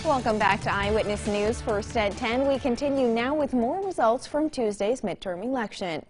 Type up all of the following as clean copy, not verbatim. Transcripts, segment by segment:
Welcome back to Eyewitness News. First at 10, we continue now with more results from Tuesday's midterm election.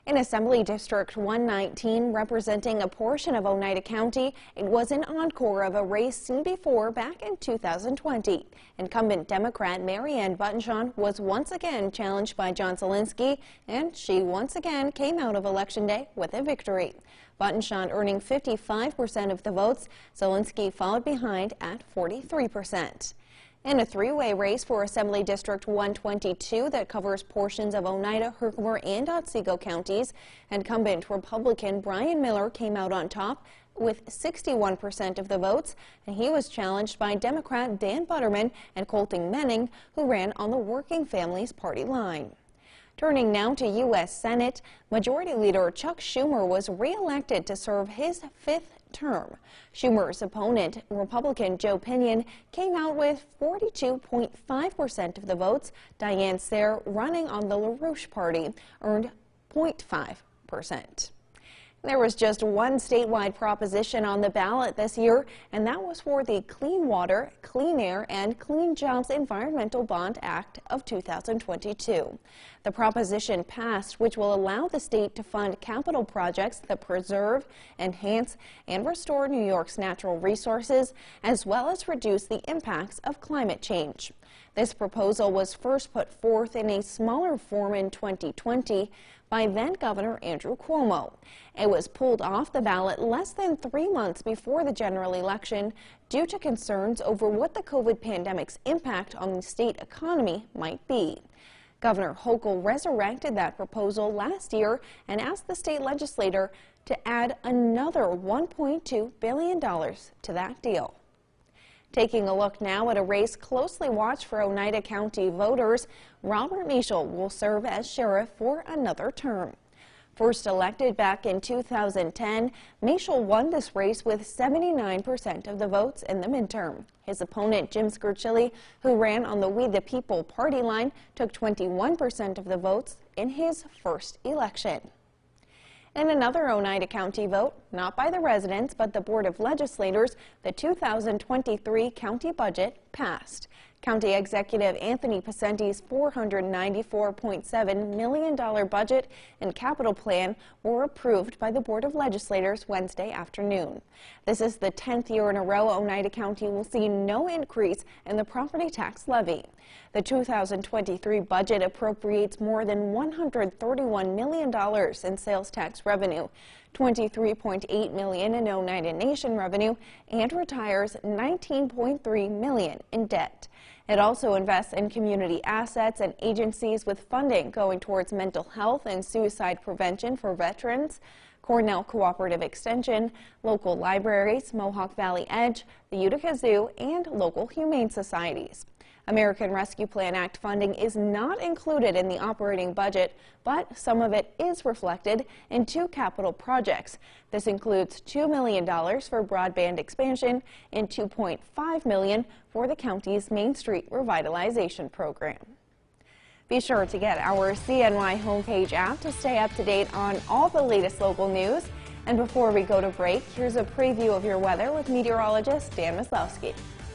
In Assembly District 119, representing a portion of Oneida County, it was an encore of a race seen before back in 2020. Incumbent Democrat Mary Ann Buttonshaw was once again challenged by John Zielinski, and she once again came out of Election Day with a victory. Buttonshaw earning 55% of the votes. Zielinski followed behind at 43%. In a three-way race for Assembly District 122 that covers portions of Oneida, Herkimer, and Otsego counties, incumbent Republican Brian Miller came out on top with 61% of the votes, and he was challenged by Democrat Dan Butterman and Colton Menning, who ran on the Working Families Party line. Turning now to U.S. Senate, Majority Leader Chuck Schumer was re-elected to serve his fifth term. Schumer's opponent, Republican Joe Pinion, came out with 42.5% of the votes. Diane Sayre, running on the LaRouche Party, earned 0.5%. There was just one statewide proposition on the ballot this year, and that was for the Clean Water, Clean Air, and Clean Jobs Environmental Bond Act of 2022. The proposition passed, which will allow the state to fund capital projects that preserve, enhance, and restore New York's natural resources, as well as reduce the impacts of climate change. This proposal was first put forth in a smaller form in 2020 by then-Governor Andrew Cuomo. It was pulled off the ballot less than 3 months before the general election due to concerns over what the COVID pandemic's impact on the state economy might be. Governor Hochul resurrected that proposal last year and asked the state legislature to add another $1.2 billion to that deal. Taking a look now at a race closely watched for Oneida County voters, Robert Michel will serve as sheriff for another term. First elected back in 2010, Michel won this race with 79% of the votes in the midterm. His opponent, Jim Scarchilli, who ran on the We the People party line, took 21% of the votes in his first election. In another Oneida County vote, not by the residents but the Board of Legislators, the 2023 county budget passed. County Executive Anthony Picenti's $494.7 million budget and capital plan were approved by the Board of Legislators Wednesday afternoon. This is the 10th year in a row Oneida County will see no increase in the property tax levy. The 2023 budget appropriates more than $131 million in sales tax revenue, $23.8 million in Oneida Nation revenue, and retires $19.3 million in debt. It also invests in community assets and agencies with funding going towards mental health and suicide prevention for veterans, Cornell Cooperative Extension, local libraries, Mohawk Valley Edge, the Utica Zoo, and local humane societies. American Rescue Plan Act funding is not included in the operating budget, but some of it is reflected in two capital projects. This includes $2 million for broadband expansion and $2.5 million for the county's Main Street Revitalization Program. Be sure to get our CNY homepage app to stay up to date on all the latest local news. And before we go to break, here's a preview of your weather with meteorologist Dan Maslowski.